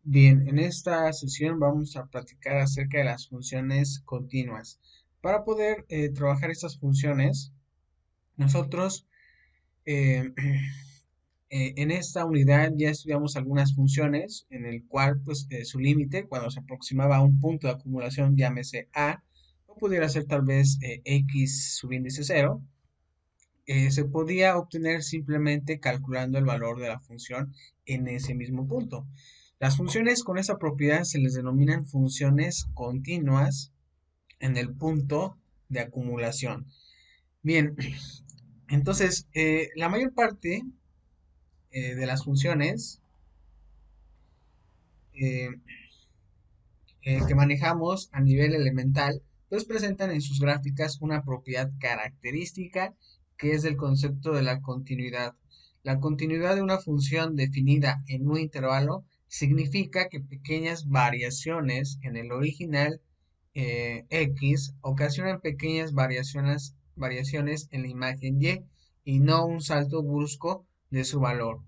Bien, en esta sesión vamos a platicar acerca de las funciones continuas. Para poder trabajar estas funciones, nosotros eh, en esta unidad ya estudiamos algunas funciones en el cual pues su límite cuando se aproximaba a un punto de acumulación, llámese A, o pudiera ser tal vez X subíndice cero, se podía obtener simplemente calculando el valor de la función en ese mismo punto. Las funciones con esa propiedad se les denominan funciones continuas en el punto de acumulación. Bien, entonces la mayor parte de las funciones eh, que manejamos a nivel elemental, pues presentan en sus gráficas una propiedad característica que es el concepto de la continuidad. La continuidad de una función definida en un intervalo significa que pequeñas variaciones en el original X ocasionan pequeñas variaciones en la imagen Y no un salto brusco de su valor.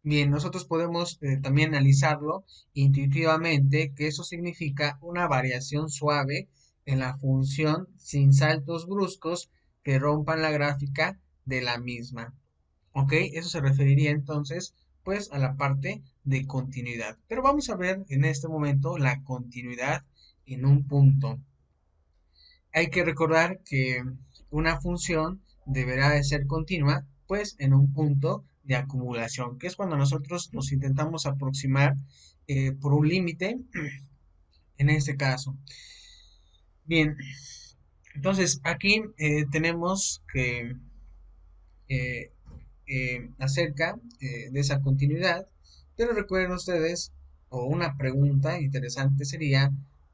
Bien, nosotros podemos también analizarlo intuitivamente, que eso significa una variación suave en la función sin saltos bruscos que rompan la gráfica de la misma. ¿Ok? Eso se referiría entonces pues a la parte de continuidad. Pero vamos a ver en este momento la continuidad en un punto. Hay que recordar que una función deberá de ser continua, pues en un punto de acumulación, que es cuando nosotros nos intentamos aproximar por un límite, en este caso. Bien, entonces aquí tenemos que eh, acerca de esa continuidad, pero recuerden ustedes, o una pregunta interesante sería,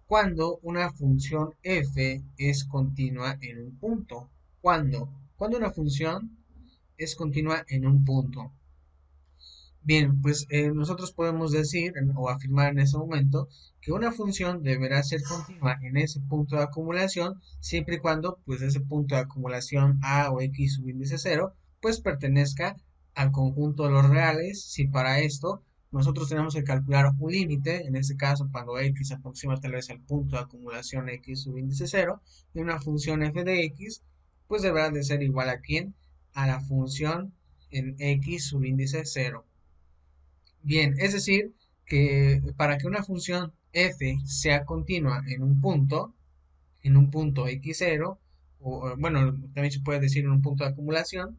¿cuándo una función f es continua en un punto? ¿Cuándo? ¿Cuándo una función es continua en un punto? Bien, pues nosotros podemos decir o afirmar en ese momento que una función deberá ser continua en ese punto de acumulación siempre y cuando pues ese punto de acumulación a o x subíndice cero pues pertenezca al conjunto de los reales. Si para esto nosotros tenemos que calcular un límite, en este caso cuando x se aproxima tal vez al punto de acumulación x subíndice cero de una función f de x, pues deberá de ser igual a quién, a la función en x subíndice cero. Bien, es decir, que para que una función f sea continua en un punto x0, o bueno, también se puede decir en un punto de acumulación,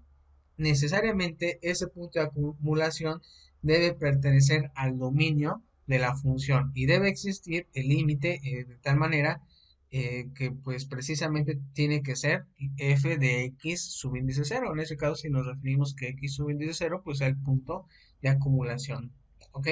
necesariamente ese punto de acumulación debe pertenecer al dominio de la función y debe existir el límite de tal manera que pues precisamente tiene que ser f de x subíndice cero. En ese caso, si nos referimos que x subíndice cero, pues es el punto de acumulación. ¿Ok?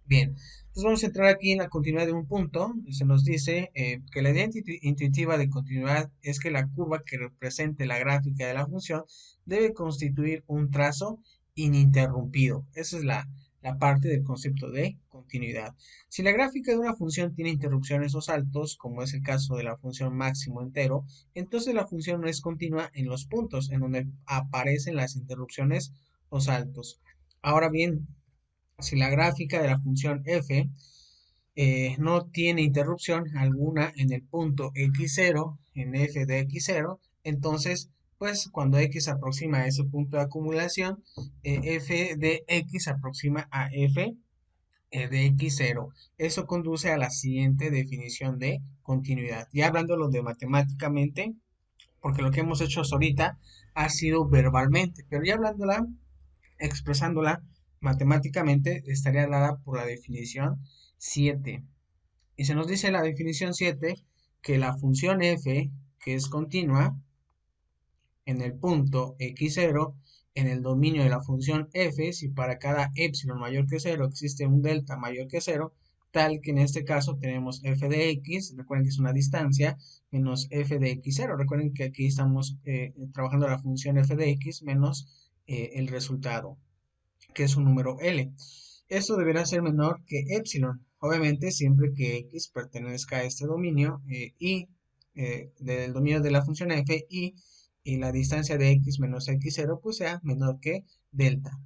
Bien, entonces vamos a entrar aquí en la continuidad de un punto. Se nos dice que la idea intuitiva de continuidad es que la curva que represente la gráfica de la función debe constituir un trazo ininterrumpido. Esa es la parte del concepto de continuidad. Si la gráfica de una función tiene interrupciones o saltos, como es el caso de la función máximo entero, entonces la función no es continua en los puntos en donde aparecen las interrupciones o saltos. Ahora bien, si la gráfica de la función f no tiene interrupción alguna en el punto x0, en f de x0, entonces, pues cuando x se aproxima a ese punto de acumulación, f de x se aproxima a f de x0. Eso conduce a la siguiente definición de continuidad. Ya hablándolo de matemáticamente, porque lo que hemos hecho hasta ahorita ha sido verbalmente, pero ya hablándola, expresándola matemáticamente, estaría dada por la definición 7. Y se nos dice la definición 7 que la función f, que es continua en el punto x0, en el dominio de la función f, si para cada epsilon mayor que 0 existe un delta mayor que 0, tal que en este caso tenemos f de x, recuerden que es una distancia, menos f de x0. Recuerden que aquí estamos trabajando la función f de x menos el resultado, que es un número L. Esto deberá ser menor que epsilon, obviamente siempre que x pertenezca a este dominio y del dominio de la función f y la distancia de x menos x0 pues sea menor que delta.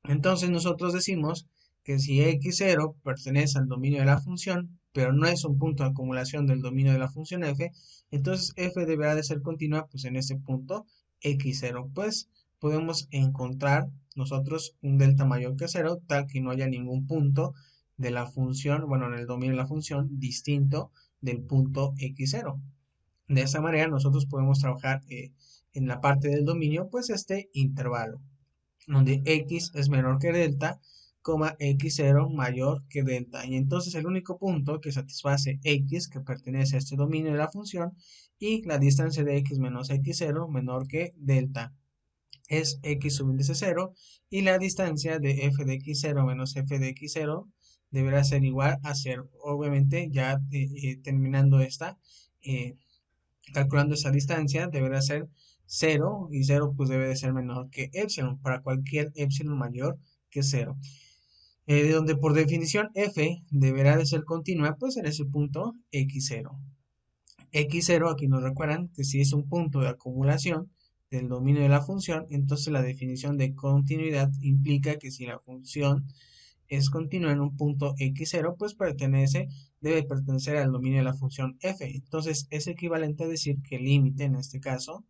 Entonces nosotros decimos que si x0 pertenece al dominio de la función, pero no es un punto de acumulación del dominio de la función f, entonces f deberá de ser continua pues en este punto x0. Pues podemos encontrar nosotros un delta mayor que 0, tal que no haya ningún punto de la función, bueno, en el dominio de la función distinto del punto x0. De esa manera nosotros podemos trabajar en la parte del dominio, pues este intervalo, donde x es menor que delta, x0 mayor que delta. Y entonces el único punto que satisface x, que pertenece a este dominio de la función, y la distancia de x menos x0 menor que delta, es x subíndice 0, y la distancia de f de x0 menos f de x0 deberá ser igual a 0. Obviamente ya terminando esta, eh, calculando esa distancia, deberá ser 0, y 0 pues debe de ser menor que epsilon, para cualquier epsilon mayor que 0. De donde por definición f deberá de ser continua, pues en ese punto x0. X0 aquí nos recuerdan que si es un punto de acumulación del dominio de la función, entonces la definición de continuidad implica que si la función es continua en un punto x0, pues debe pertenecer al dominio de la función f. Entonces es equivalente a decir que el límite, en este caso,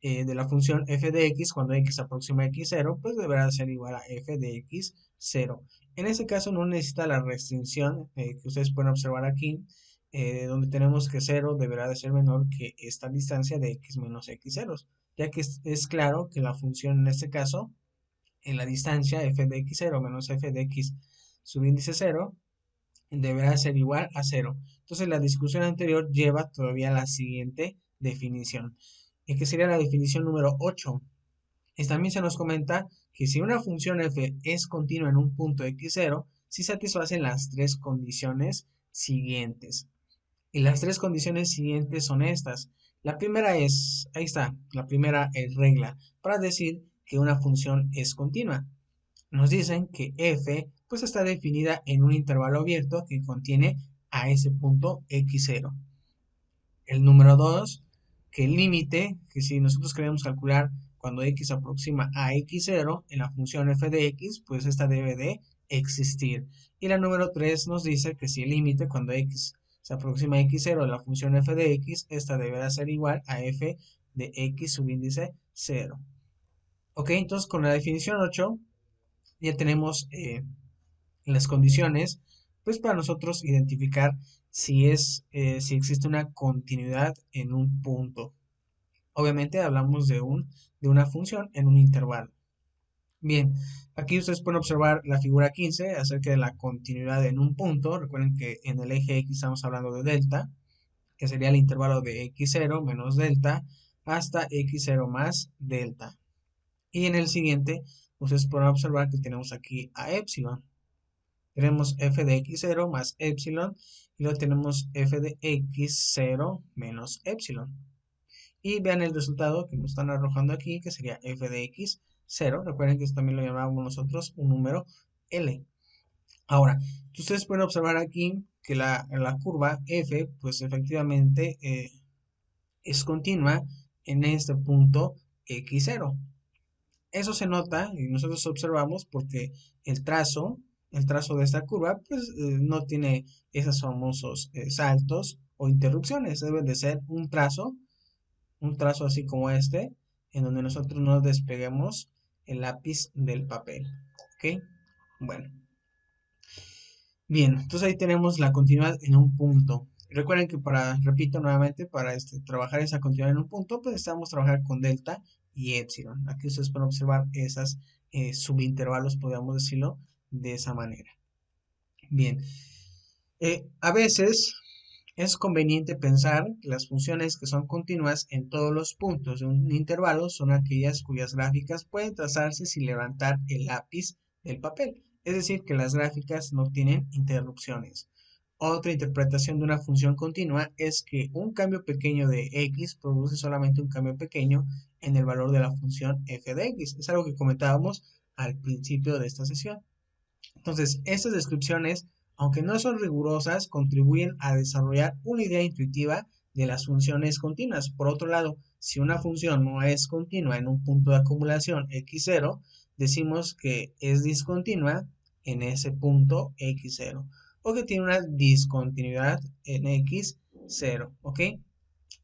de la función f de x cuando x aproxima a x0, pues deberá ser igual a f de x0. En ese caso no necesita la restricción que ustedes pueden observar aquí, donde tenemos que 0 deberá de ser menor que esta distancia de x menos x0, ya que es claro que la función en este caso, en la distancia f de x0 menos f de x subíndice 0, deberá ser igual a 0. Entonces la discusión anterior lleva todavía la siguiente definición, que sería la definición número 8. También se nos comenta que si una función f es continua en un punto x0, si satisfacen las tres condiciones siguientes. Y las tres condiciones siguientes son estas. La primera es, ahí está, la primera es regla para decir que una función es continua. Nos dicen que f pues está definida en un intervalo abierto que contiene a ese punto x0. El número 2, que el límite, que si nosotros queremos calcular cuando x aproxima a x0 en la función f de x, pues esta debe de existir. Y la número 3 nos dice que si el límite cuando x se aproxima a x0 en la función f de x, esta deberá ser igual a f de x subíndice 0. Ok, entonces con la definición 8 ya tenemos las condiciones, pues para nosotros identificar si existe una continuidad en un punto. Obviamente hablamos de una función en un intervalo. Bien, aquí ustedes pueden observar la figura 15 acerca de la continuidad en un punto. Recuerden que en el eje X estamos hablando de delta, que sería el intervalo de x0 menos delta hasta x0 más delta. Y en el siguiente, ustedes podrán observar que tenemos aquí a epsilon. Tenemos f de x0 más epsilon y luego tenemos f de x0 menos epsilon. Y vean el resultado que nos están arrojando aquí, que sería f de x0. Recuerden que esto también lo llamábamos nosotros un número L. Ahora, ustedes pueden observar aquí que la curva f, pues efectivamente es continua en este punto x0. Eso se nota y nosotros observamos porque el trazo, el trazo de esta curva, pues no tiene esos famosos saltos o interrupciones. Debe de ser un trazo así como este, en donde nosotros no despeguemos el lápiz del papel. ¿Ok? Bueno. Bien, entonces ahí tenemos la continuidad en un punto. Recuerden que repito nuevamente, para trabajar esa continuidad en un punto, pues necesitamos trabajar con delta y epsilon. Aquí ustedes pueden observar esas subintervalos, podríamos decirlo de esa manera. Bien, a veces es conveniente pensar que las funciones que son continuas en todos los puntos de un intervalo son aquellas cuyas gráficas pueden trazarse sin levantar el lápiz del papel. Es decir, que las gráficas no tienen interrupciones. Otra interpretación de una función continua es que un cambio pequeño de x produce solamente un cambio pequeño en el valor de la función f de x. Es algo que comentábamos al principio de esta sesión. Entonces, estas descripciones, aunque no son rigurosas, contribuyen a desarrollar una idea intuitiva de las funciones continuas. Por otro lado, si una función no es continua en un punto de acumulación x0, decimos que es discontinua en ese punto x0 o que tiene una discontinuidad en x0, ¿ok?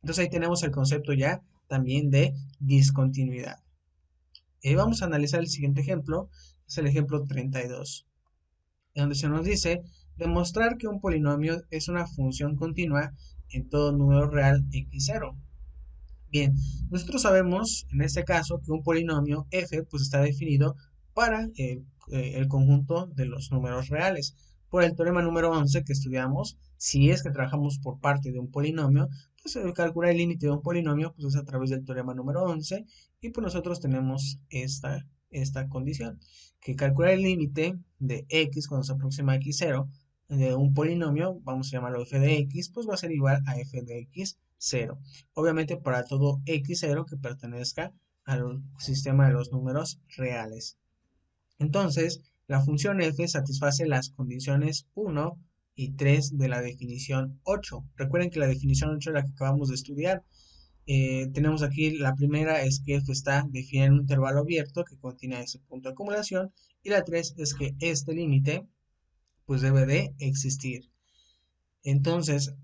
Entonces ahí tenemos el concepto ya también de discontinuidad. Vamos a analizar el siguiente ejemplo, es el ejemplo 32, en donde se nos dice demostrar que un polinomio es una función continua en todo número real x0. Bien, nosotros sabemos en este caso que un polinomio f pues está definido para el conjunto de los números reales. Por el teorema número 11 que estudiamos, si es que trabajamos por parte de un polinomio, pues calcular el límite de un polinomio pues es a través del teorema número 11 y pues nosotros tenemos esta condición, que calcular el límite de x cuando se aproxima a x0 de un polinomio, vamos a llamarlo f de x, pues va a ser igual a f de x0. Obviamente para todo x0 que pertenezca al sistema de los números reales. Entonces, la función f satisface las condiciones 1 y 3 de la definición 8. Recuerden que la definición 8 es la que acabamos de estudiar. Tenemos aquí la primera es que f está definida en un intervalo abierto que contiene ese punto de acumulación y la 3 es que este límite pues debe de existir. Entonces,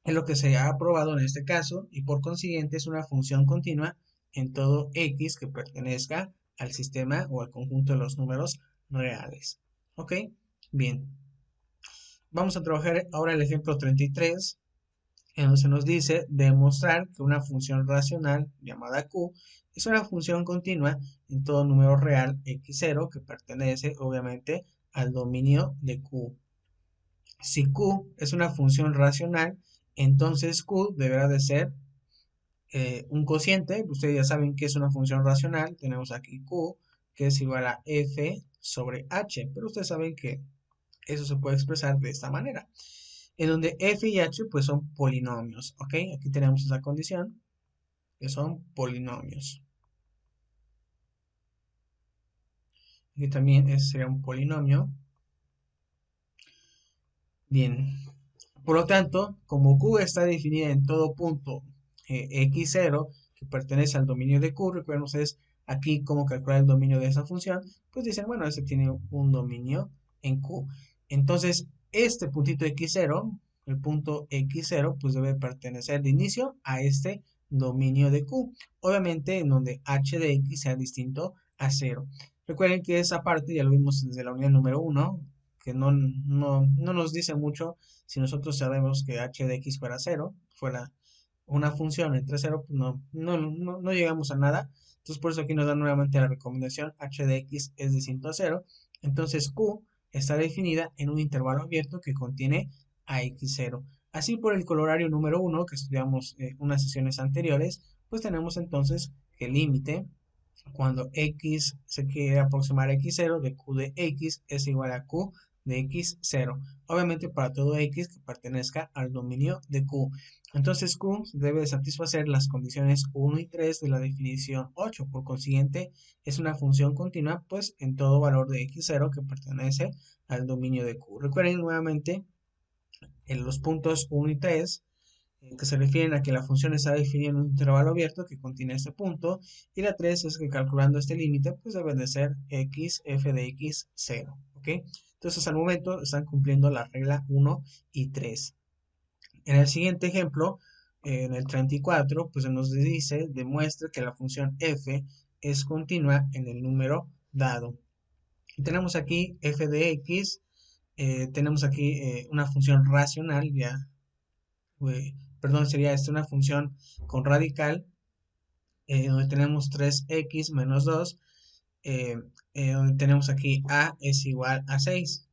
es lo que se ha aprobado en este caso y por consiguiente es una función continua en todo x que pertenezca al sistema o al conjunto de los números reales. ¿Ok? Bien. Vamos a trabajar ahora el ejemplo 33, en donde se nos dice demostrar que una función racional llamada q es una función continua en todo número real x0 que pertenece obviamente al dominio de q. Si q es una función racional, entonces q deberá de ser un cociente. Ustedes ya saben que es una función racional. Tenemos aquí q, que es igual a f sobre h, pero ustedes saben que eso se puede expresar de esta manera, en donde f y h pues son polinomios, ¿ok? Aquí tenemos esa condición, que son polinomios. Aquí también sería un polinomio. Bien, por lo tanto, como q está definida en todo punto x0 que pertenece al dominio de q, recuerden ustedes aquí cómo calcular el dominio de esa función, pues dicen, bueno, este tiene un dominio en q. Entonces, este puntito x0, el punto x0, pues debe pertenecer de inicio a este dominio de q. Obviamente, en donde h de x sea distinto a 0. Recuerden que esa parte ya lo vimos desde la unidad número 1, que no nos dice mucho si nosotros sabemos que h de x fuera 0, fuera una función entre 0, pues no llegamos a nada. Entonces por eso aquí nos da nuevamente la recomendación h de x es distinto a 0. Entonces q está definida en un intervalo abierto que contiene a x0. Así por el colorario número 1 que estudiamos unas sesiones anteriores, pues tenemos entonces que el límite cuando x se quiere aproximar a x0 de q de x es igual a q de x0. Obviamente para todo x que pertenezca al dominio de q. Entonces q debe satisfacer las condiciones 1 y 3 de la definición 8. Por consiguiente, es una función continua pues en todo valor de x0 que pertenece al dominio de q. Recuerden nuevamente en los puntos 1 y 3 que se refieren a que la función está definida en un intervalo abierto que contiene este punto, y la 3 es que calculando este límite, pues debe de ser x f de x 0, ¿ok? Entonces al momento están cumpliendo la regla 1 y 3. En el siguiente ejemplo, en el 34, pues se nos dice, demuestra que la función f es continua en el número dado. Y tenemos aquí f de x, tenemos aquí una función racional, ya perdón, sería una función con radical, donde tenemos 3x menos 2, donde tenemos aquí a es igual a 6.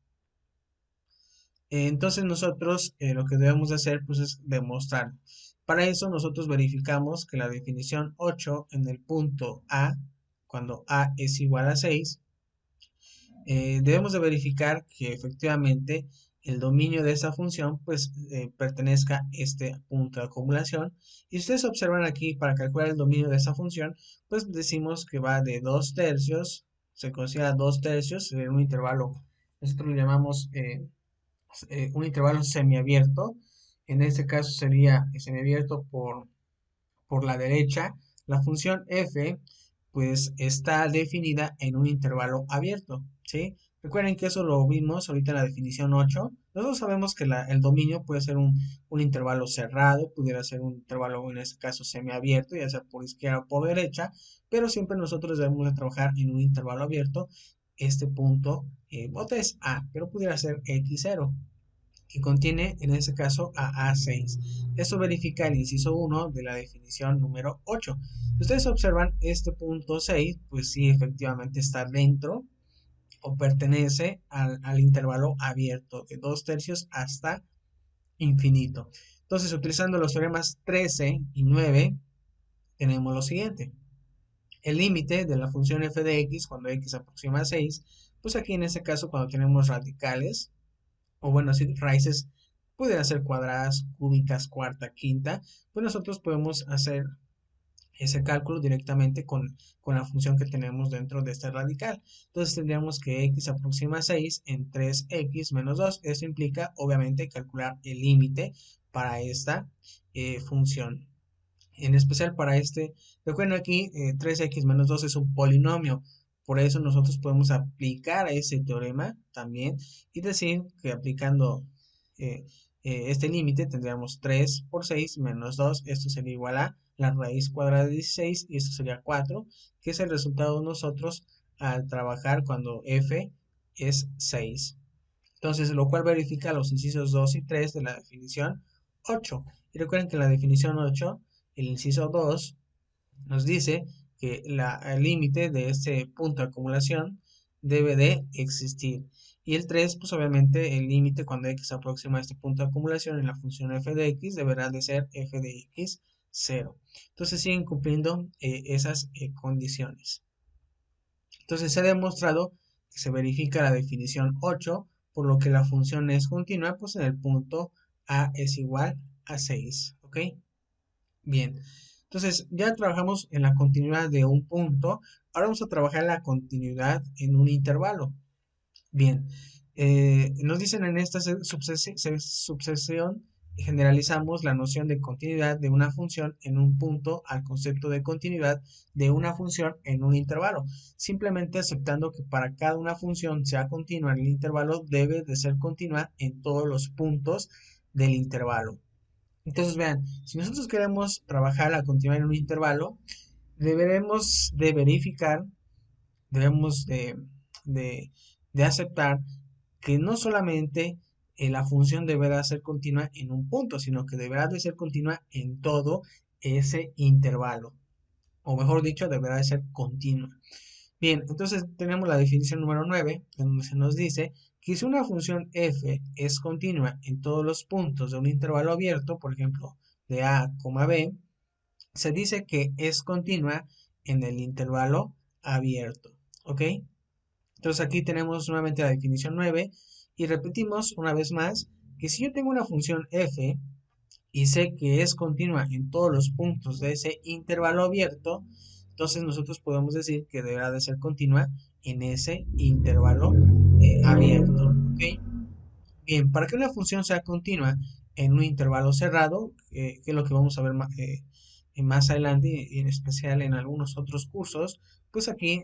Entonces nosotros lo que debemos de hacer pues es demostrar. Para eso nosotros verificamos que la definición 8 en el punto a, cuando a es igual a 6, debemos de verificar que efectivamente el dominio de esa función pues pertenezca a este punto de acumulación. Y ustedes observan aquí para calcular el dominio de esa función, pues decimos que va de 2 tercios, se considera 2 tercios en un intervalo, nosotros lo llamamos un intervalo semiabierto. En este caso sería semiabierto por la derecha. La función f pues está definida en un intervalo abierto, ¿sí? Recuerden que eso lo vimos ahorita en la definición 8. Nosotros sabemos que el dominio puede ser un intervalo cerrado, pudiera ser un intervalo en este caso semiabierto, ya sea por izquierda o por derecha, pero siempre nosotros debemos de trabajar en un intervalo abierto. Este punto, otra es A, pero pudiera ser X0, que contiene en este caso a A6. Esto verifica el inciso 1 de la definición número 8. Si ustedes observan este punto 6, pues sí, efectivamente está dentro o pertenece al intervalo abierto de 2 tercios hasta infinito. Entonces, utilizando los teoremas 13 y 9, tenemos lo siguiente. El límite de la función f de x cuando x aproxima a 6, pues aquí en este caso cuando tenemos radicales, o bueno, así raíces pudieran ser cuadradas, cúbicas, cuarta, quinta, pues nosotros podemos hacer ese cálculo directamente con la función que tenemos dentro de este radical. Entonces tendríamos que x aproxima a 6 en 3x menos 2. Eso implica, obviamente, calcular el límite para esta función. En especial para este, recuerden aquí, 3x menos 2 es un polinomio. Por eso nosotros podemos aplicar a ese teorema también y decir que aplicando eh, este límite tendríamos 3 por 6 menos 2. Esto sería igual a la raíz cuadrada de 16 y esto sería 4, que es el resultado de nosotros al trabajar cuando f es 6. Entonces, lo cual verifica los incisos 2 y 3 de la definición 8. Y recuerden que en la definición 8, el inciso 2 nos dice que el límite de este punto de acumulación debe de existir. Y el 3, pues obviamente el límite cuando x aproxima a este punto de acumulación en la función f de x deberá de ser f de x 0. Entonces siguen cumpliendo esas condiciones. Entonces se ha demostrado que se verifica la definición 8, por lo que la función es continua, pues en el punto a es igual a 6. ¿Ok? Bien. Entonces ya trabajamos en la continuidad de un punto. Ahora vamos a trabajar en la continuidad en un intervalo. Bien, nos dicen en esta subsección generalizamos la noción de continuidad de una función en un punto al concepto de continuidad de una función en un intervalo, simplemente aceptando que para cada una función sea continua en el intervalo debe de ser continua en todos los puntos del intervalo. Entonces vean, si nosotros queremos trabajar la continuidad en un intervalo, deberemos de verificar, debemos de, de aceptar que no solamente la función deberá ser continua en un punto, sino que deberá de ser continua en todo ese intervalo. O mejor dicho, deberá de ser continua. Bien, entonces tenemos la definición número 9, donde se nos dice que si una función f es continua en todos los puntos de un intervalo abierto, por ejemplo, de a, b, se dice que es continua en el intervalo abierto. ¿Ok? Entonces aquí tenemos nuevamente la definición 9 y repetimos una vez más que si yo tengo una función f y sé que es continua en todos los puntos de ese intervalo abierto, entonces nosotros podemos decir que deberá de ser continua en ese intervalo abierto. ¿Ok? Bien, para que una función sea continua en un intervalo cerrado, que es lo que vamos a ver más adelante y en especial en algunos otros cursos, pues aquí,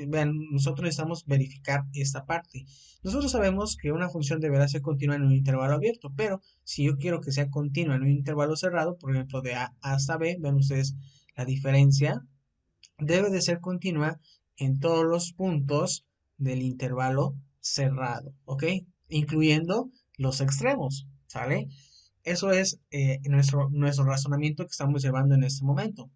vean, nosotros necesitamos verificar esta parte. Nosotros sabemos que una función deberá ser continua en un intervalo abierto, pero si yo quiero que sea continua en un intervalo cerrado, por ejemplo de A hasta B, ven ustedes la diferencia, debe de ser continua en todos los puntos del intervalo cerrado, ¿ok? Incluyendo los extremos, ¿sale? Eso es nuestro razonamiento que estamos llevando en este momento.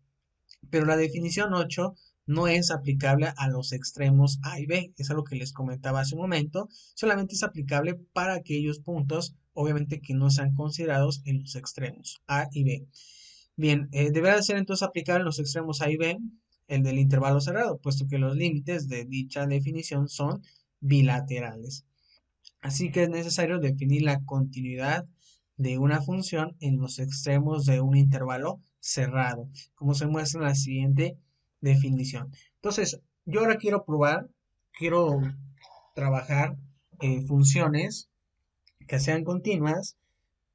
Pero la definición 8 no es aplicable a los extremos A y B. Es algo que les comentaba hace un momento. Solamente es aplicable para aquellos puntos, obviamente, que no sean considerados en los extremos A y B. Bien, deberá de ser entonces aplicable en los extremos A y B el del intervalo cerrado, puesto que los límites de dicha definición son bilaterales. Así que es necesario definir la continuidad de una función en los extremos de un intervalo cerrado, como se muestra en la siguiente definición. Entonces, yo ahora quiero trabajar funciones que sean continuas,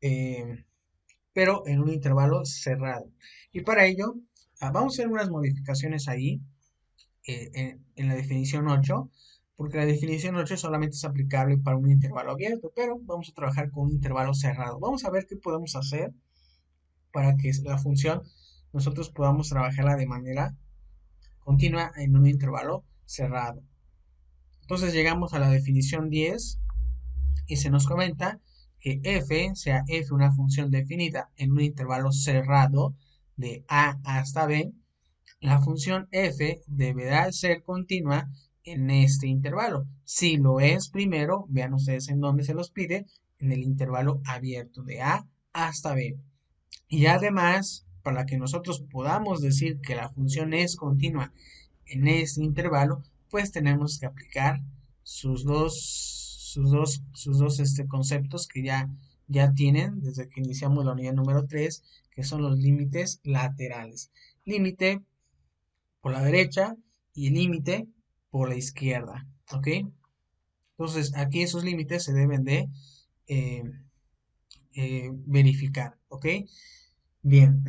eh, pero en un intervalo cerrado. Y para ello, vamos a hacer unas modificaciones ahí en la definición 8. porque la definición 8 solamente es aplicable para un intervalo abierto, pero vamos a trabajar con un intervalo cerrado. Vamos a ver qué podemos hacer para que la función nosotros podamos trabajarla de manera continua en un intervalo cerrado. Entonces llegamos a la definición 10 y se nos comenta que f, sea f una función definida en un intervalo cerrado de a hasta b, la función f deberá ser continua en este intervalo. Si lo es primero, vean ustedes en dónde se los pide, en el intervalo abierto de a hasta b. Y además, para que nosotros podamos decir que la función es continua en este intervalo, pues tenemos que aplicar sus dos conceptos que ya tienen desde que iniciamos la unidad número 3, que son los límites laterales. Límite por la derecha y el límite por la izquierda, ¿ok? Entonces, aquí esos límites se deben de eh, verificar, ¿ok? Bien,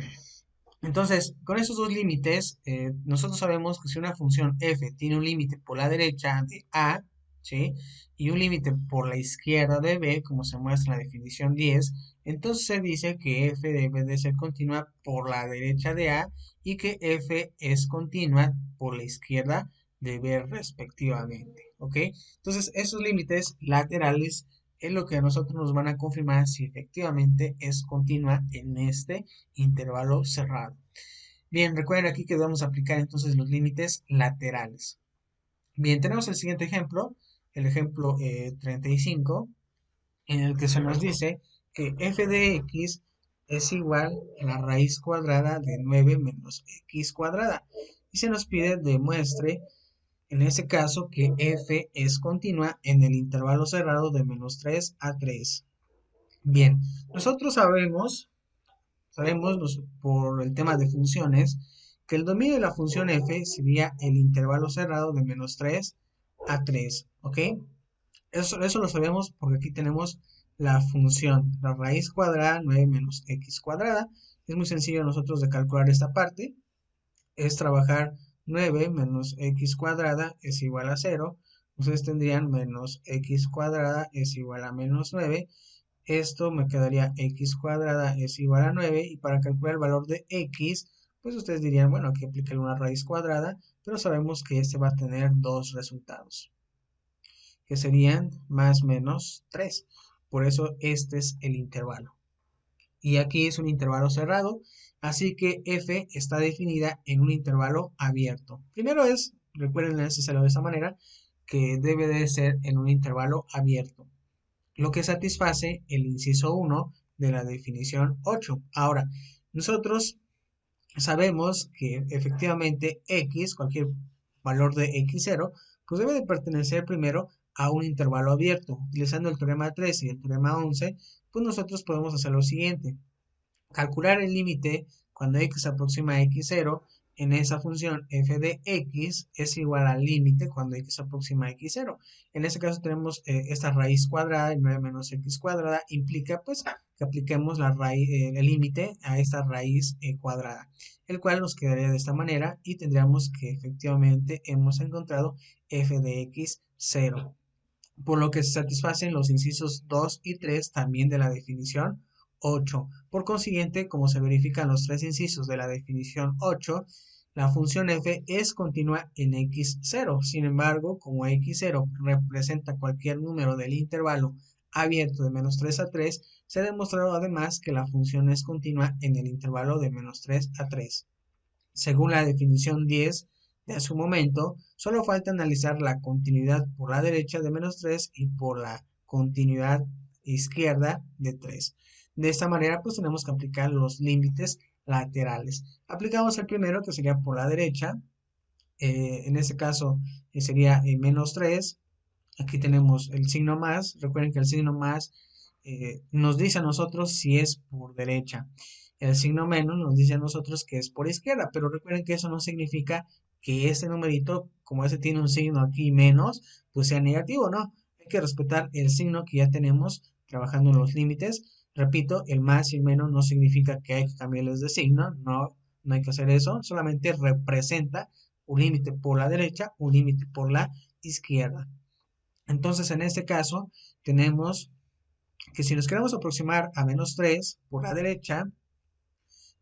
entonces, con esos dos límites, nosotros sabemos que si una función f tiene un límite por la derecha de a, ¿sí? Y un límite por la izquierda de b, como se muestra en la definición 10, entonces se dice que f debe de ser continua por la derecha de a y que f es continua por la izquierda de b respectivamente, ¿ok? Entonces, esos límites laterales es lo que a nosotros nos van a confirmar si efectivamente es continua en este intervalo cerrado. Bien, recuerden aquí que vamos a aplicar entonces los límites laterales. Bien, tenemos el siguiente ejemplo, el ejemplo 35, en el que se nos dice que f de x es igual a la raíz cuadrada de 9 menos x cuadrada. Y se nos pide demuestre, en ese caso, que f es continua en el intervalo cerrado de menos 3 a 3. Bien, nosotros sabemos por el tema de funciones que el dominio de la función f sería el intervalo cerrado de menos 3 a 3, ¿ok? Eso lo sabemos porque aquí tenemos la función, la raíz cuadrada 9 menos x cuadrada. Es muy sencillo nosotros de calcular esta parte. Es trabajar 9 menos x cuadrada es igual a 0. Ustedes tendrían menos x cuadrada es igual a menos 9. Esto me quedaría x cuadrada es igual a 9 y para calcular el valor de x, pues ustedes dirían, bueno, aquí aplicar una raíz cuadrada, pero sabemos que este va a tener dos resultados, que serían más menos 3. Por eso este es el intervalo. Y aquí es un intervalo cerrado, así que f está definida en un intervalo abierto. Primero recuerden hacerlo de esa manera, que debe de ser en un intervalo abierto, lo que satisface el inciso 1 de la definición 8. Ahora, nosotros sabemos que efectivamente x, cualquier valor de x0, pues debe de pertenecer primero a un intervalo abierto. Utilizando el teorema 13 y el teorema 11, pues nosotros podemos hacer lo siguiente. Calcular el límite cuando x aproxima a x0 en esa función f de x es igual al límite cuando x aproxima a x0. En este caso tenemos esta raíz cuadrada, el 9 menos x cuadrada, implica pues que apliquemos el límite a esta raíz cuadrada, el cual nos quedaría de esta manera y tendríamos que efectivamente hemos encontrado f de x 0, por lo que se satisfacen los incisos 2 y 3 también de la definición 8. Por consiguiente, como se verifican los tres incisos de la definición 8, la función f es continua en x0. Sin embargo, como x0 representa cualquier número del intervalo abierto de menos 3 a 3, se ha demostrado además que la función es continua en el intervalo de menos 3 a 3. Según la definición 10 de su momento, solo falta analizar la continuidad por la derecha de menos 3 y por la continuidad izquierda de 3. De esta manera, pues tenemos que aplicar los límites laterales. Aplicamos el primero, que sería por la derecha. En este caso sería menos 3. Aquí tenemos el signo más. Recuerden que el signo más nos dice a nosotros si es por derecha. El signo menos nos dice a nosotros que es por izquierda, pero recuerden que eso no significa que este numerito, como ese tiene un signo aquí menos, pues sea negativo, ¿no? Hay que respetar el signo que ya tenemos trabajando en los límites. Repito, el más y el menos no significa que hay que cambiarles de signo, no, no hay que hacer eso, solamente representa un límite por la derecha, un límite por la izquierda. Entonces, en este caso, tenemos que si nos queremos aproximar a menos 3 por la derecha,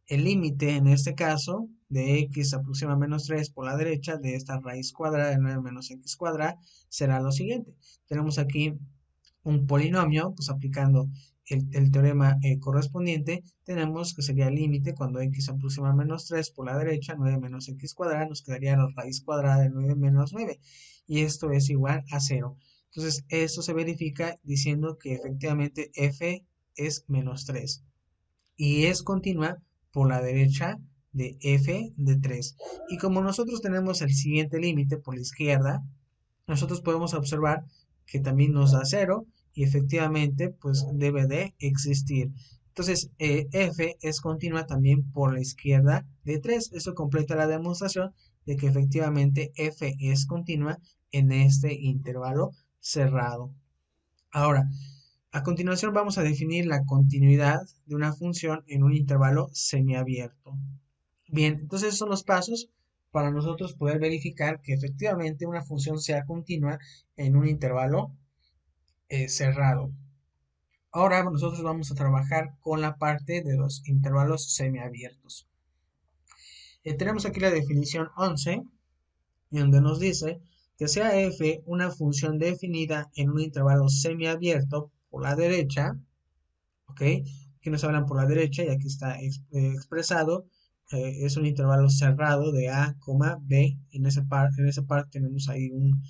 el límite en este caso de x aproxima a menos 3 por la derecha de esta raíz cuadrada de 9 menos x cuadrada será lo siguiente. Tenemos aquí un polinomio, pues aplicando el teorema correspondiente, tenemos que sería el límite cuando x aproxima a menos 3 por la derecha, 9 menos x cuadrada, nos quedaría la raíz cuadrada de 9 menos 9, y esto es igual a 0. Entonces, esto se verifica diciendo que efectivamente f es menos 3 y es continua por la derecha de f de 3. Y como nosotros tenemos el siguiente límite por la izquierda, nosotros podemos observar que también nos da 0 y efectivamente pues debe de existir. Entonces, f es continua también por la izquierda de 3. Eso completa la demostración de que efectivamente f es continua en este intervalo cerrado. Ahora, a continuación vamos a definir la continuidad de una función en un intervalo semiabierto. Bien, entonces esos son los pasos para nosotros poder verificar que efectivamente una función sea continua en un intervalo cerrado. Ahora nosotros vamos a trabajar con la parte de los intervalos semiabiertos. Tenemos aquí la definición 11, en donde nos dice que sea f una función definida en un intervalo semiabierto por la derecha, ¿ok? Aquí nos hablan por la derecha y aquí está expresado. Es un intervalo cerrado de A, B. En esa parte tenemos ahí un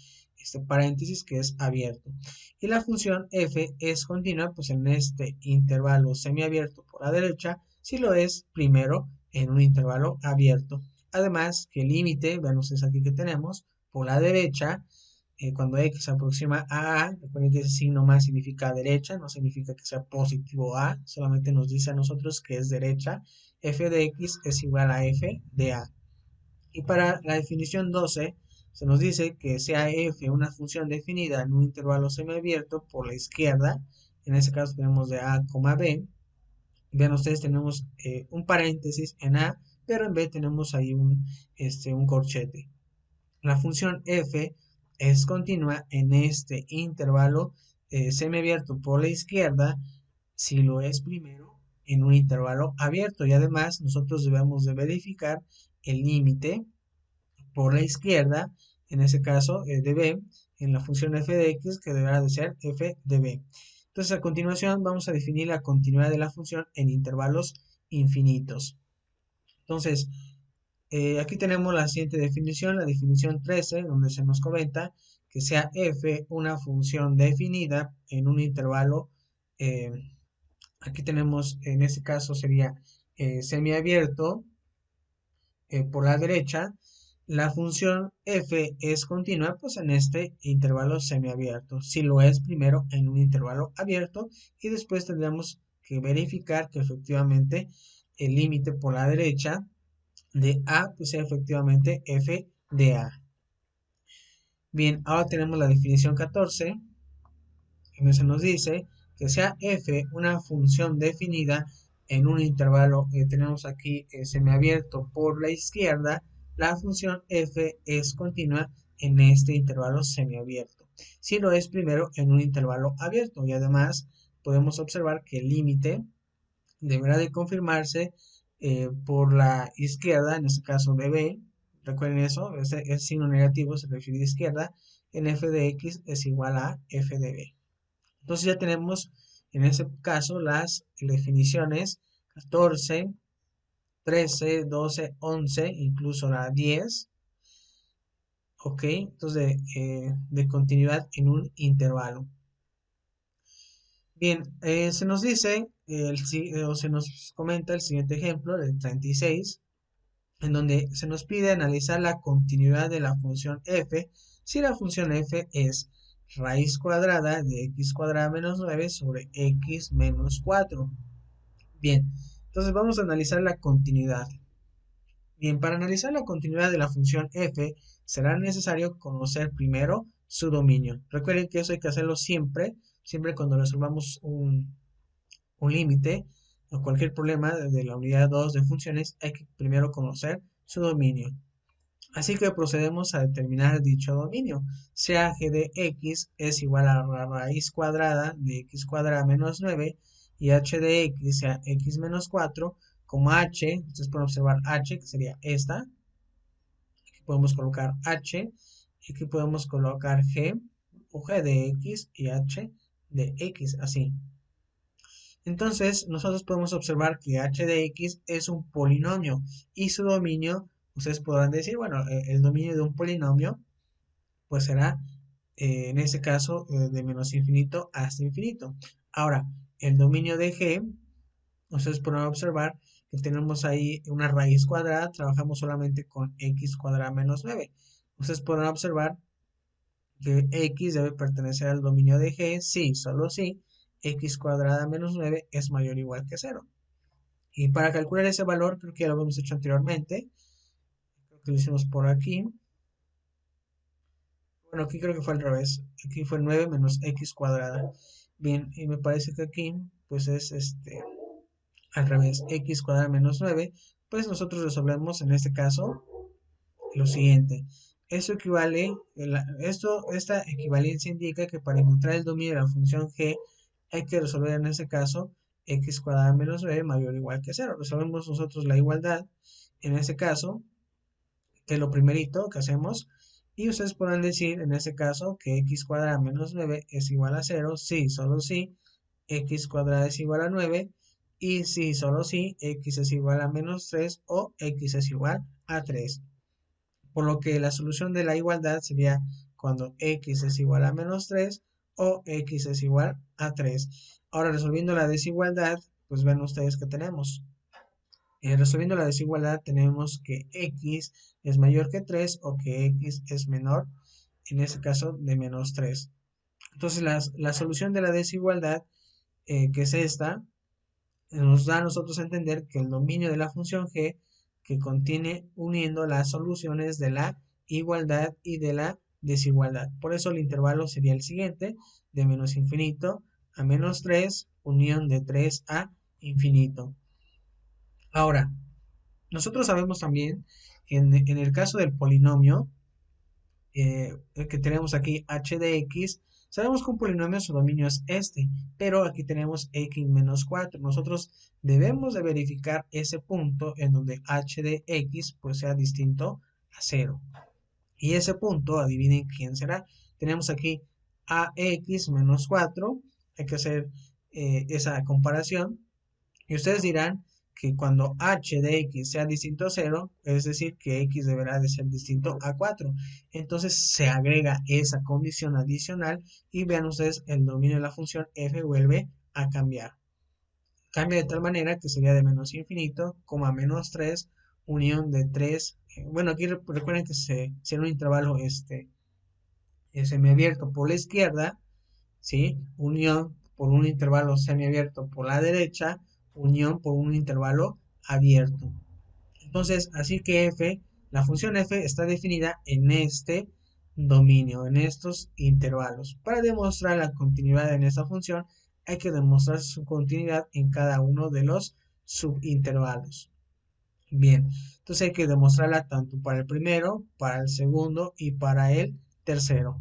paréntesis que es abierto. Y la función f es continua, pues en este intervalo semiabierto por la derecha, si lo es primero en un intervalo abierto. Además, que el límite, vean ustedes aquí que tenemos, por la derecha, cuando x se aproxima a, recuerden que ese signo más significa derecha, no significa que sea positivo a, solamente nos dice a nosotros que es derecha. F de x es igual a f de a. Y para la definición 12, se nos dice que sea f una función definida en un intervalo semiabierto por la izquierda, en ese caso tenemos de a, b. Vean ustedes, tenemos un paréntesis en a, pero en b tenemos ahí un corchete. La función f es continua en este intervalo semiabierto por la izquierda si lo es primero en un intervalo abierto, y además nosotros debemos de verificar el límite por la izquierda, en ese caso de b, en la función f de x, que deberá de ser f de b. Entonces, a continuación vamos a definir la continuidad de la función en intervalos infinitos. Entonces, aquí tenemos la siguiente definición, la definición 13, donde se nos comenta que sea f una función definida en un intervalo. eh, Aquí tenemos, en este caso sería semiabierto por la derecha. La función f es continua, pues en este intervalo semiabierto. Si lo es primero en un intervalo abierto, y después tendremos que verificar que efectivamente el límite por la derecha de A pues sea efectivamente f de A. Bien, ahora tenemos la definición 14, donde se nos dice que sea f una función definida en un intervalo, tenemos aquí semiabierto por la izquierda, la función f es continua en este intervalo semiabierto. Si lo es primero en un intervalo abierto, y además podemos observar que el límite deberá de confirmarse por la izquierda, en este caso de b. Recuerden eso, ese signo negativo se refiere a izquierda, en f de x es igual a f de b. Entonces ya tenemos en ese caso las definiciones 14, 13, 12, 11, incluso la 10, ok, entonces de continuidad en un intervalo. Bien, se nos dice, o se nos comenta el siguiente ejemplo, el 36, en donde se nos pide analizar la continuidad de la función f si la función f es raíz cuadrada de x cuadrada menos 9 sobre x menos 4. Bien, entonces vamos a analizar la continuidad. Bien, para analizar la continuidad de la función f será necesario conocer primero su dominio. Recuerden que eso hay que hacerlo siempre, siempre cuando resolvamos un límite o cualquier problema de la unidad 2 de funciones, hay que primero conocer su dominio. Así que procedemos a determinar dicho dominio, sea g de x es igual a la raíz cuadrada de x cuadrada menos 9 y h de x sea x menos 4, como h, ustedes pueden observar h, que sería esta, aquí podemos colocar h, y aquí podemos colocar g, o g de x y h de x, así. Entonces, nosotros podemos observar que h de x es un polinomio y su dominio, ustedes podrán decir, bueno, el dominio de un polinomio, pues será, en este caso, de menos infinito hasta infinito. Ahora, el dominio de g, ustedes podrán observar que tenemos ahí una raíz cuadrada, trabajamos solamente con x cuadrada menos 9. Ustedes podrán observar que x debe pertenecer al dominio de g, sí, solo si x cuadrada menos 9 es mayor o igual que 0. Y para calcular ese valor, creo que ya lo hemos hecho anteriormente, creo que lo hicimos por aquí. Bueno, aquí creo que fue al revés, aquí fue 9 menos x cuadrada. Bien, y me parece que aquí, pues es al revés, x cuadrada menos 9, pues nosotros resolvemos en este caso lo siguiente. Esto equivale, esta equivalencia indica que para encontrar el dominio de la función g hay que resolver en este caso x cuadrada menos 9 mayor o igual que 0. Resolvemos nosotros la igualdad, en este caso, que es lo primerito que hacemos, y ustedes podrán decir en este caso que x cuadrada menos 9 es igual a 0, sí, solo sí, x cuadrada es igual a 9, y sí, solo sí, x es igual a menos 3 o x es igual a 3. Por lo que la solución de la igualdad sería cuando x es igual a menos 3 o x es igual a 3. Ahora resolviendo la desigualdad, pues ven ustedes que tenemos. Resolviendo la desigualdad tenemos que x es mayor que 3 o que x es menor, en este caso de menos 3. Entonces la solución de la desigualdad, que es esta, nos da a nosotros a entender que el dominio de la función g que contiene uniendo las soluciones de la igualdad y de la desigualdad. Por eso el intervalo sería el siguiente, de menos infinito a menos 3, unión de 3 a infinito. Ahora, nosotros sabemos también en el caso del polinomio, que tenemos aquí h de x, sabemos que un polinomio su dominio es este, pero aquí tenemos x menos 4. Nosotros debemos de verificar ese punto en donde h de x pues sea distinto a 0. Y ese punto, adivinen quién será. Tenemos aquí ax menos 4. Hay que hacer esa comparación. Y ustedes dirán que cuando h de x sea distinto a 0, es decir, que x deberá de ser distinto a 4. Entonces se agrega esa condición adicional y vean ustedes el dominio de la función f vuelve a cambiar. Cambia de tal manera que sería de menos infinito, coma menos 3, unión de 3. Bueno, aquí recuerden que si en un intervalo semiabierto por la izquierda, ¿sí? Unión por un intervalo semiabierto por la derecha, unión por un intervalo abierto. Entonces, así que f, la función f está definida en este dominio, en estos intervalos. Para demostrar la continuidad en esta función, hay que demostrar su continuidad en cada uno de los subintervalos. Bien, entonces hay que demostrarla tanto para el primero, para el segundo y para el tercero.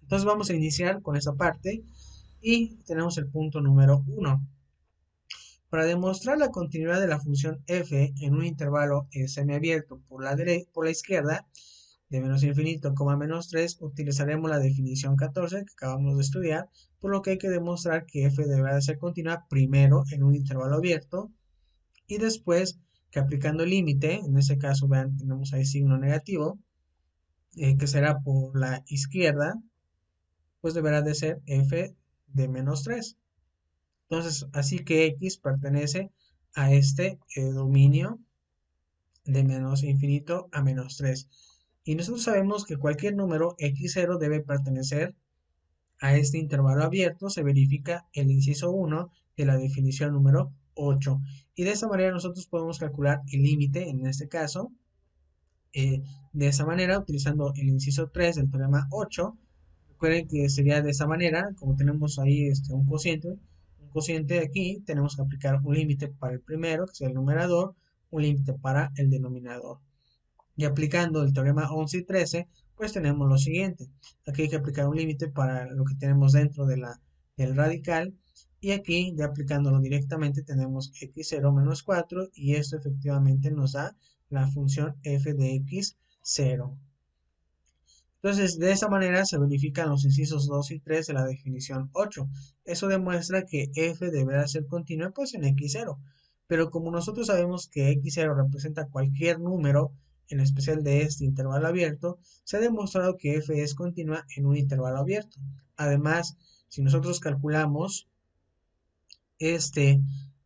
Entonces vamos a iniciar con esa parte y tenemos el punto número 1. Para demostrar la continuidad de la función f en un intervalo semiabierto por la izquierda, de menos infinito, menos 3, utilizaremos la definición 14 que acabamos de estudiar, por lo que hay que demostrar que f deberá de ser continua primero en un intervalo abierto y después que aplicando el límite, en este caso vean tenemos ahí signo negativo, que será por la izquierda, pues deberá de ser f de menos 3. Entonces, así que x pertenece a este dominio de menos infinito a menos 3. Y nosotros sabemos que cualquier número x0 debe pertenecer a este intervalo abierto. Se verifica el inciso 1 de la definición número 8. Y de esta manera nosotros podemos calcular el límite, en este caso, de esa manera, utilizando el inciso 3 del teorema 8. Recuerden que sería de esa manera, como tenemos ahí un cociente aquí, tenemos que aplicar un límite para el primero, que es el numerador, un límite para el denominador. Y aplicando el teorema 11 y 13, pues tenemos lo siguiente. Aquí hay que aplicar un límite para lo que tenemos dentro del radical. Y aquí, ya aplicándolo directamente, tenemos x0 menos 4 y esto efectivamente nos da la función f de x0. Entonces, de esa manera se verifican los incisos 2 y 3 de la definición 8. Eso demuestra que f deberá ser continua pues en x0. Pero como nosotros sabemos que x0 representa cualquier número, en especial de este intervalo abierto, se ha demostrado que f es continua en un intervalo abierto. Además, si nosotros calculamos este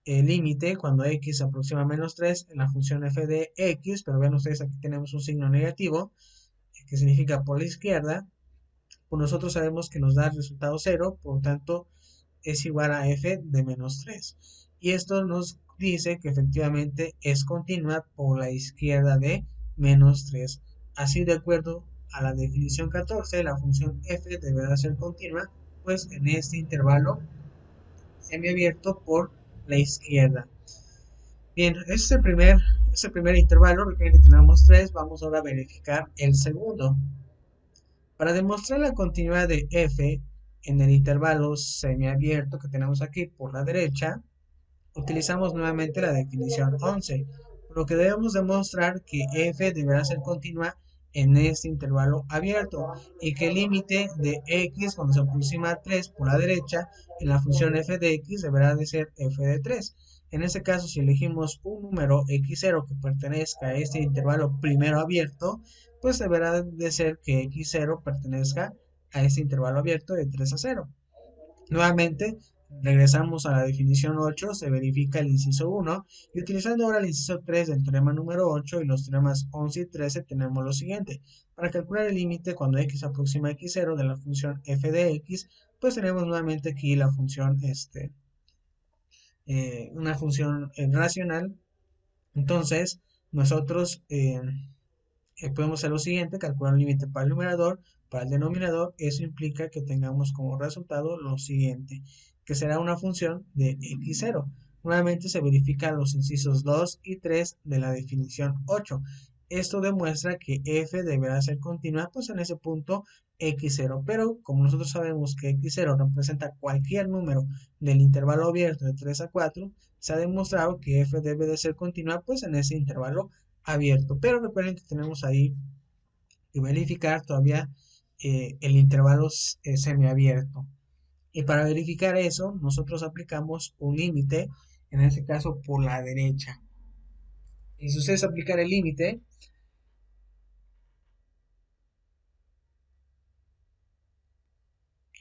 límite cuando x se aproxima a menos 3 en la función f de x, pero vean ustedes aquí tenemos un signo negativo, que significa por la izquierda, pues nosotros sabemos que nos da el resultado 0, por lo tanto es igual a f de menos 3. Y esto nos dice que efectivamente es continua por la izquierda de menos 3. Así, de acuerdo a la definición 14, la función f deberá ser continua, pues en este intervalo semiabierto por la izquierda. Bien, este primer intervalo, requiere que tenemos 3, vamos ahora a verificar el segundo. Para demostrar la continuidad de f en el intervalo semiabierto que tenemos aquí por la derecha, utilizamos nuevamente la definición 11, por lo que debemos demostrar que f deberá ser continua en este intervalo abierto y que el límite de x cuando se aproxima a 3 por la derecha en la función f de x deberá de ser f de 3. En este caso, si elegimos un número x0 que pertenezca a este intervalo primero abierto, pues deberá de ser que x0 pertenezca a este intervalo abierto de 3 a 0. Nuevamente, regresamos a la definición 8, se verifica el inciso 1 y utilizando ahora el inciso 3 del teorema número 8 y los teoremas 11 y 13 tenemos lo siguiente. Para calcular el límite cuando x aproxima a x0 de la función f de x, pues tenemos nuevamente aquí la función, una función racional. Entonces, nosotros podemos hacer lo siguiente, calcular un límite para el numerador, para el denominador, eso implica que tengamos como resultado lo siguiente, que será una función de x0. Nuevamente se verifican los incisos 2 y 3 de la definición 8. Esto demuestra que f deberá ser continua pues en ese punto x0, pero como nosotros sabemos que x0 representa cualquier número del intervalo abierto de 3 a 4, se ha demostrado que f debe de ser continua pues en ese intervalo abierto. Pero recuerden que tenemos ahí que verificar todavía el intervalo semiabierto. Y para verificar eso, nosotros aplicamos un límite, en este caso por la derecha. Y si ustedes aplican el límite,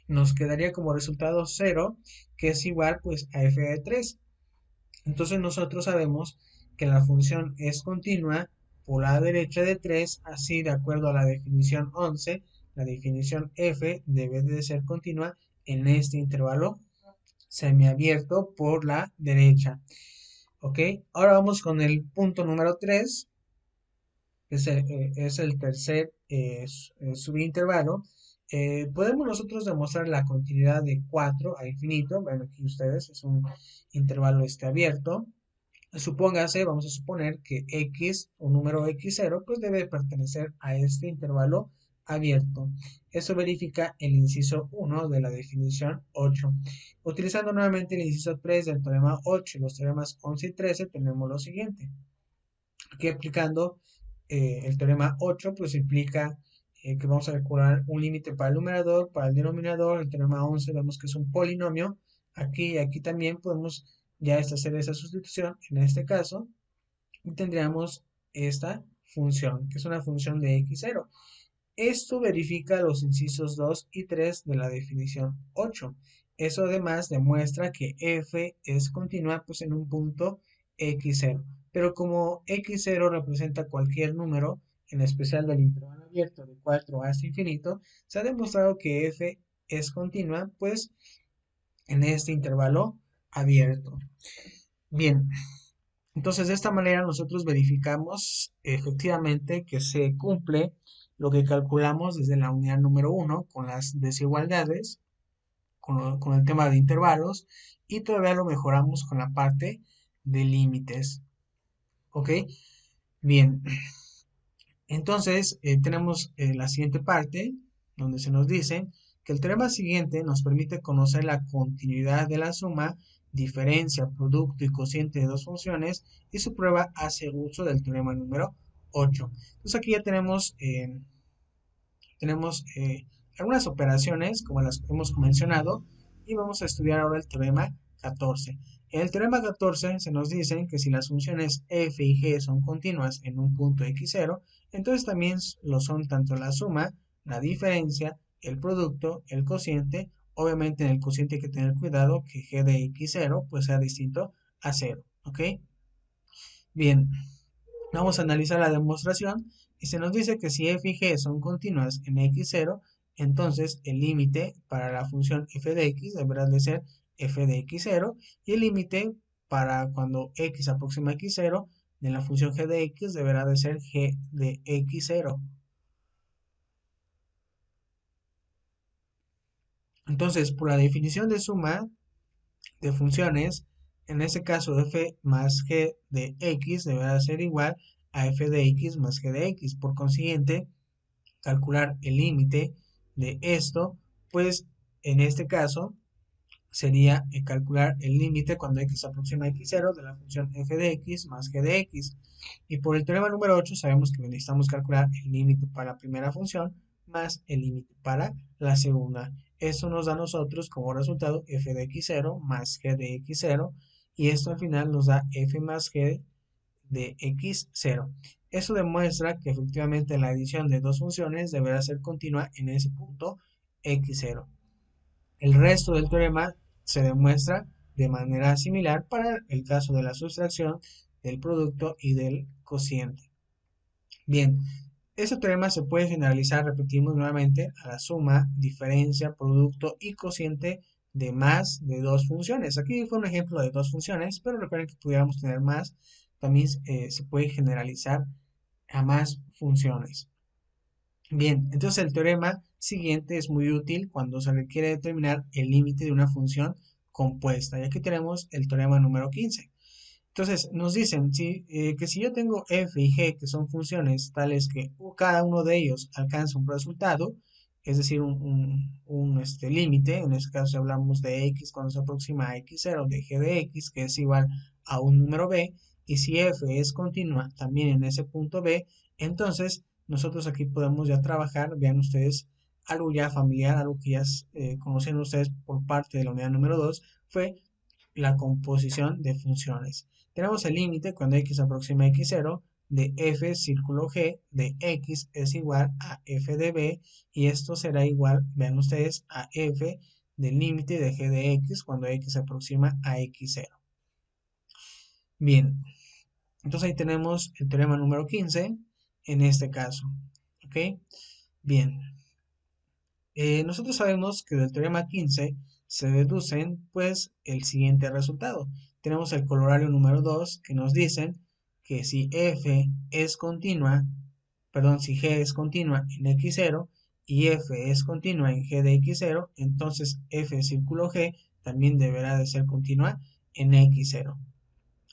nos quedaría como resultado 0, que es igual pues a f de 3. Entonces nosotros sabemos que la función es continua por la derecha de 3, así de acuerdo a la definición 11, la definición f debe de ser continua en este intervalo semiabierto por la derecha. Ok, ahora vamos con el punto número 3, que es el tercer subintervalo. Podemos nosotros demostrar la continuidad de 4 a infinito. Bueno, aquí ustedes es un intervalo abierto. Supóngase, vamos a suponer que x, un número x0, pues debe pertenecer a este intervalo abierto. Eso verifica el inciso 1 de la definición 8. Utilizando nuevamente el inciso 3 del teorema 8 y los teoremas 11 y 13, tenemos lo siguiente. Aquí aplicando el teorema 8, pues implica que vamos a calcular un límite para el numerador, para el denominador. El teorema 11 vemos que es un polinomio. Aquí y aquí también podemos ya hacer esa sustitución en este caso y tendríamos esta función, que es una función de x0. Esto verifica los incisos 2 y 3 de la definición 8. Eso además demuestra que f es continua pues en un punto x0. Pero como x0 representa cualquier número, en especial del intervalo abierto de 4 hasta infinito, se ha demostrado que f es continua pues en este intervalo abierto. Bien, entonces de esta manera nosotros verificamos efectivamente que se cumple lo que calculamos desde la unidad número 1 con las desigualdades, con el tema de intervalos y todavía lo mejoramos con la parte de límites. ¿Ok? Bien, Entonces, tenemos la siguiente parte, donde se nos dice que el teorema siguiente nos permite conocer la continuidad de la suma, diferencia, producto y cociente de dos funciones, y su prueba hace uso del teorema número 8. Entonces aquí ya tenemos algunas operaciones, como las que hemos mencionado, y vamos a estudiar ahora el teorema 14. En el teorema 14 se nos dice que si las funciones f y g son continuas en un punto x0, entonces también lo son tanto la suma, la diferencia, el producto, el cociente. Obviamente en el cociente hay que tener cuidado que g de x0 pues sea distinto a 0, ¿ok? Bien, vamos a analizar la demostración y se nos dice que si f y g son continuas en x0, entonces el límite para la función f de x deberá de ser f de x0 y el límite para cuando x aproxima a x0 de la función g de x deberá de ser g de x0. Entonces, por la definición de suma de funciones, en este caso f más g de x deberá ser igual a f de x más g de x. Por consiguiente, calcular el límite de esto, pues en este caso sería calcular el límite cuando x se aproxima a x0 de la función f de x más g de x. Y por el teorema número 8 sabemos que necesitamos calcular el límite para la primera función más el límite para la segunda. Eso nos da a nosotros como resultado f de x0 más g de x0 y esto al final nos da f más g de x0. Eso demuestra que efectivamente la adición de dos funciones deberá ser continua en ese punto x0. El resto del teorema se demuestra de manera similar para el caso de la sustracción, del producto y del cociente. Bien, este teorema se puede generalizar, repetimos nuevamente, a la suma, diferencia, producto y cociente de más de dos funciones. Aquí fue un ejemplo de dos funciones, pero recuerden que pudiéramos tener más, también se puede generalizar a más funciones. Bien, entonces el teorema siguiente es muy útil cuando se requiere determinar el límite de una función compuesta. Y aquí tenemos el teorema número 15. Entonces, nos dicen que si yo tengo f y g, que son funciones tales que cada uno de ellos alcanza un resultado, es decir, un límite, en este caso hablamos de x cuando se aproxima a x0, de g de x, que es igual a un número b, y si f es continua también en ese punto b, entonces nosotros aquí podemos ya trabajar, vean ustedes, algo ya familiar, algo que ya conocen ustedes por parte de la unidad número 2, fue la composición de funciones. Tenemos el límite cuando x aproxima a x0 de f círculo g de x es igual a f de b y esto será igual, vean ustedes, a f del límite de g de x cuando x se aproxima a x0. Bien, entonces ahí tenemos el teorema número 15 en este caso. ¿Ok? Bien, nosotros sabemos que del teorema 15 se deducen pues el siguiente resultado. Tenemos el colorario número 2 que nos dicen que si f es continua, perdón, si g es continua en x0 y f es continua en g de x0, entonces f círculo g también deberá de ser continua en x0.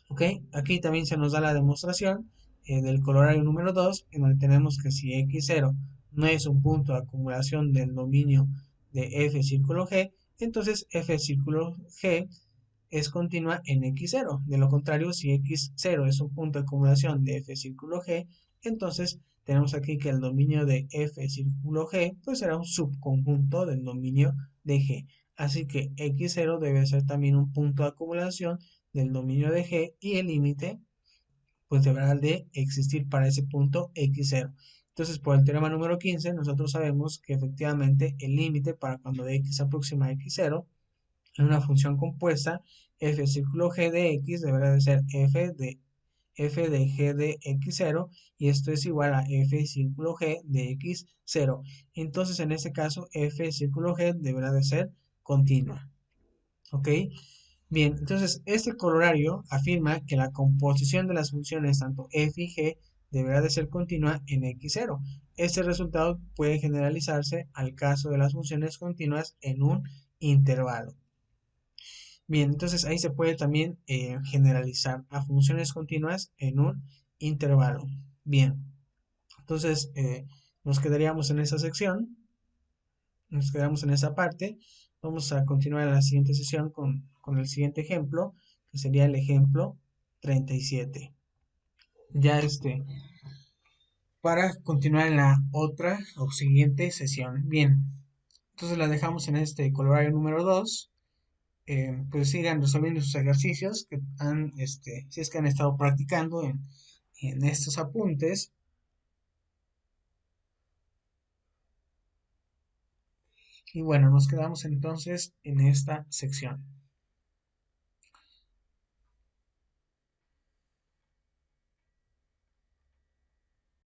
¿Ok? Aquí también se nos da la demostración del colorario número 2, en donde tenemos que si x0 no es un punto de acumulación del dominio de f círculo g, entonces f círculo g es continua en x0. De lo contrario, si x0 es un punto de acumulación de f círculo g, entonces tenemos aquí que el dominio de f círculo g pues será un subconjunto del dominio de g. Así que x0 debe ser también un punto de acumulación del dominio de g y el límite pues deberá de existir para ese punto x0. Entonces, por el teorema número 15, nosotros sabemos que efectivamente el límite para cuando de x aproxima a x0 en una función compuesta, f círculo g de x deberá de ser f de g de x0 y esto es igual a f círculo g de x0. Entonces, en este caso, f círculo g deberá de ser continua. ¿Ok? Bien, entonces este colorario afirma que la composición de las funciones tanto f y g deberá de ser continua en x0. Este resultado puede generalizarse al caso de las funciones continuas en un intervalo. Bien, entonces ahí se puede también generalizar a funciones continuas en un intervalo. Bien, Entonces, nos quedaríamos en esa sección, nos quedamos en esa parte. Vamos a continuar en la siguiente sesión con el siguiente ejemplo, que sería el ejemplo 37. Ya para continuar en la otra o siguiente sesión. Bien, entonces la dejamos en este colorario número 2. Pues sigan resolviendo sus ejercicios que han, si es que han estado practicando en estos apuntes. Y bueno, nos quedamos entonces en esta sección.